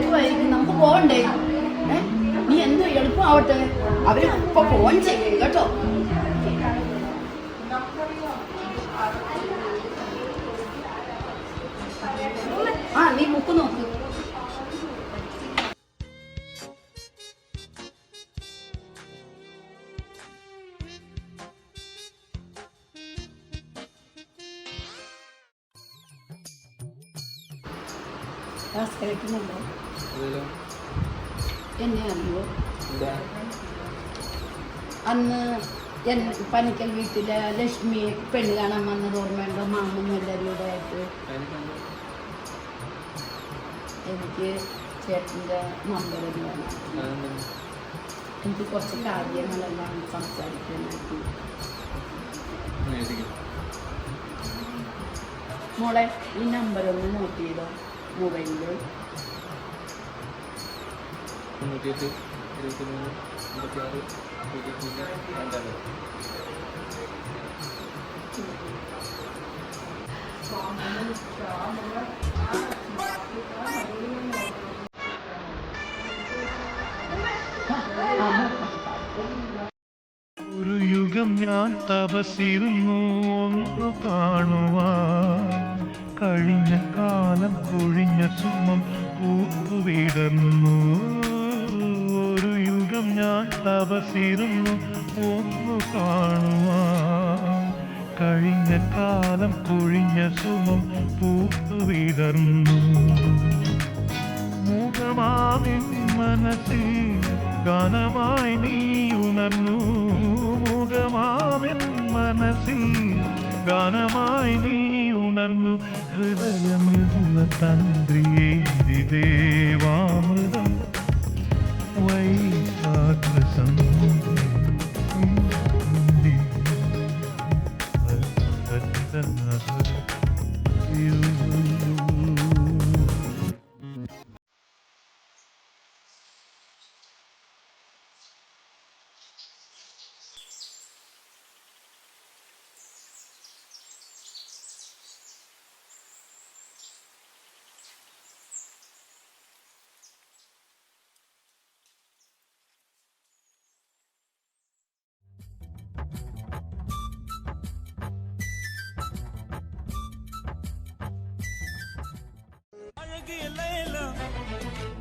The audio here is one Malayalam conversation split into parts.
എന്തുവായിരിക്കും, നമുക്ക് പോകണ്ടേ? നീ എന്ത് എളുപ്പമാവട്ടെ, അവര് ഇപ്പൊ ഫോൺ ചെയ്യും കേട്ടോ. നീ ബുക്ക് നോക്ക്. കേൾക്കുന്നുണ്ടോ? എന്നെ അറിയോ? അന്ന് പനിക്കൽ വീട്ടിലെ ലക്ഷ്മി പെണ്ണ് കാണാൻ വന്നത് ഓർമ്മയുണ്ടോ? മാമനും എല്ലാവരും കൂടെ ആയിട്ട്. എനിക്ക് ചേട്ടൻ്റെ നമ്പർ വേണം. എനിക്ക് കുറച്ച് കാര്യങ്ങളെല്ലാം സംസാരിക്കാനായിട്ട്. മോളെ, ഈ നമ്പർ ഒന്ന് നോട്ട് ചെയ്തോ മൊബൈലിൽ. 98 23 56 00 ഒരു യുഗം ഞാൻ തപസിരുന്നു ഒന്നു കാണുവാൻ, കഴിഞ്ഞ കാലം കൊഴിഞ്ഞ സുമം പൂത്തുവിടർന്നു. ഒരു യുഗം ഞാൻ തപസിരുന്നു ഒന്നു കാണുവാൻ, കഴിഞ്ഞ കാലം കൊഴിഞ്ഞ സുമം പൂത്തുവിടർന്നു. മുഖമാവിൻ മനസ്സിൽ ഗാനമായി നീ ഉണർന്നു. മുഖമാവിൻ മനസ്സിൽ ഗാനമായി നീ ഉണർന്നു. ഹൃദയമൃദുല തന്ത്രിയേ ദേവാമൃതം വൈശാഖസം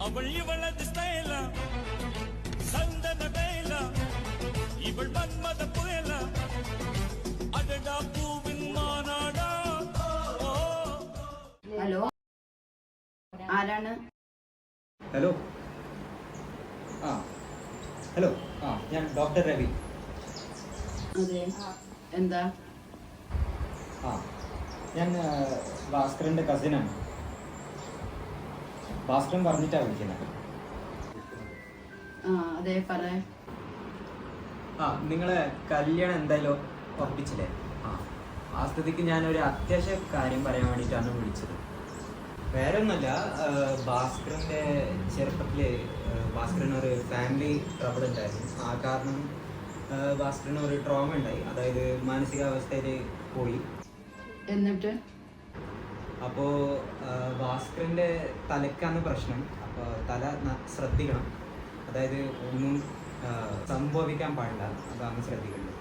அவள் இவளது ஸ்டைலா, சந்தன வேலா, இவள் மன்மத புயலா, அடடா பூவின் மாநாடா. ഹലോ, ആരാണ്? ഹലോ ഹലോ ഞാൻ ഡോക്ടർ രവി. അതെ, എന്താ? ഞാൻ ഭാസ്കറിന്റെ കസിനാണ്. ഭാസ്കരൻ പറഞ്ഞിട്ടാ വിളിക്കുന്നത്. അതെ, പറ. നിങ്ങളെ കല്യാണം എന്തായാലും ഉറപ്പിച്ചില്ലേ? ആ സ്ഥിതിക്ക് ഞാനൊരു അത്യാവശ്യ കാര്യം പറയാൻ വേണ്ടിയിട്ടാണ് വിളിച്ചത്. വേറെ ഒന്നുമല്ല, ഭാസ്കരൻ്റെ ചെറുപ്പത്തിൽ ഭാസ്കരന് ഒരു ഫാമിലി ട്രബിൾ ഉണ്ടായിരുന്നു. ആ കാരണം ഭാസ്കരന് ഒരു ട്രോമ ഉണ്ടായി, അതായത് മാനസികാവസ്ഥയിൽ പോയി. എന്നിട്ട് അപ്പോൾ ഭാസ്കരൻ്റെ തലക്കാണ് പ്രശ്നം. അപ്പോൾ തല ശ്രദ്ധിക്കണം, അതായത് ഒന്നും സംഭവിക്കാൻ പാടില്ല, അതാണ് ശ്രദ്ധിക്കേണ്ടത്.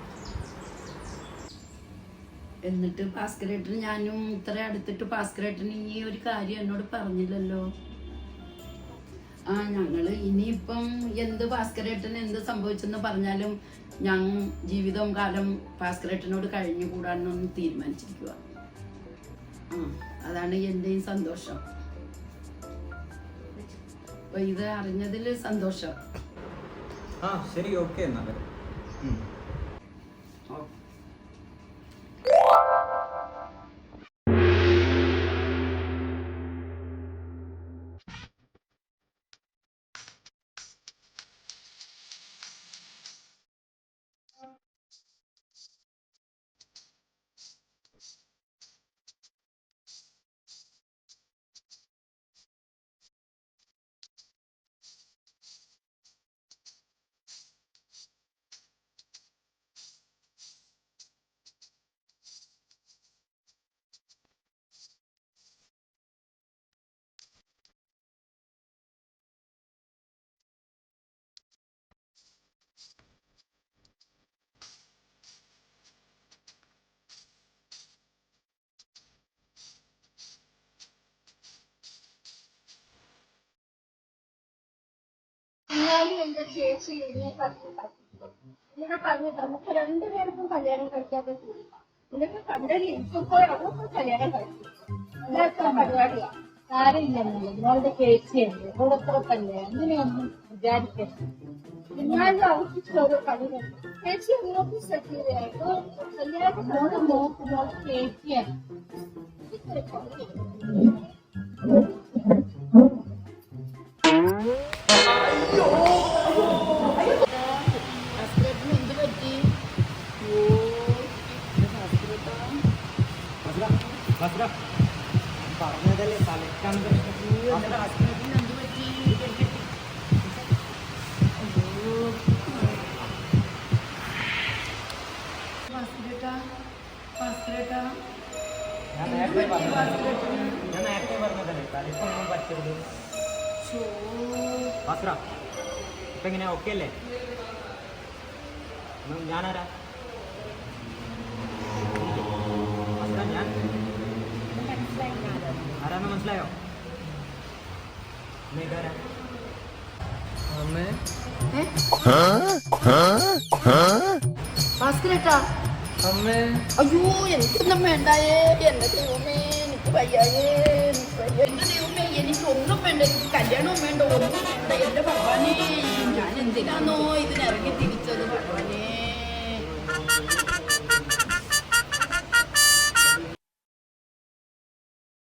എന്നിട്ട് ഭാസ്കരേട്ടന്, ഞാനും ഇത്ര അടുത്തിട്ട് ഭാസ്കരേട്ടന് ഈ ഒരു കാര്യം എന്നോട് പറഞ്ഞില്ലല്ലോ. ഞങ്ങള് ഇനിയിപ്പം എന്ത് ഭാസ്കരേട്ടന് എന്ത് സംഭവിച്ചെന്ന് പറഞ്ഞാലും ഞാൻ ജീവിതം കാലം ഭാസ്കരേട്ടനോട് കഴിഞ്ഞുകൂടാനൊന്ന് തീരുമാനിച്ചിരിക്കുക. അതാണ് എന്റെയും സന്തോഷം. അപ്പൊ ഇത് അറിഞ്ഞതിൽ സന്തോഷം. ശരി, ഓക്കെ എന്നാൽ. ചേച്ചി എന്നെ പറഞ്ഞു നമുക്ക് രണ്ടുപേർക്കും കല്യാണം കഴിക്കാതെ ഇതൊക്കെ കണ്ടൊരു ഇപ്പൊ അവർക്ക് കല്യാണം കഴിക്കും അതൊക്കെ പരിപാടിയാ കാര്യമില്ലെന്നല്ലോ നിങ്ങളുടെ ചേച്ചിയുണ്ട് ഇവിടെ തന്നെ അങ്ങനെയൊന്നും വിചാരിക്കരുത് എന്നാലും അവർക്ക് ഓരോ കളികൾ ചേച്ചി അങ്ങോട്ട് സെറ്റ് ചെയ്തോ കല്യാണം നോക്കുമ്പോൾ ചേച്ചിയാണ് എന്ത് പറ്റി പറഞ്ഞതല്ലേ തലക്കാൻ എന്ത് പറ്റി ഞാൻ നേരത്തെ പറഞ്ഞതല്ലേ തലക്കൊന്നും പറ്റരുത് ബാസ്ര ഇപ്പൊ എങ്ങനെയാ ഓക്കെ അല്ലേ ഞാനാരാ ബാസ്ര ഞാൻ ആരാന്ന് മനസ്സിലായോ അമ്മേക്കാരാ അമ്മേ ഭാസ്കരേട്ടാ അമ്മേ അയ്യോ എനിക്കൊന്നും വേണ്ടായേ എന്റെ ദൈവമേ എനിക്ക് വയ്യായേ എനിക്ക് വയ്യ എന്റെ ദൈവമേ എനിക്കൊന്നും വേണ്ട എനിക്ക് കല്യാണവും വേണ്ട ഒന്നും വേണ്ട എന്റെ ഭഗവാനേ ഞാൻ എന്തിനാന്നോ ഇതിനിറങ്ങി തിരിച്ചത് ഭഗവാനേ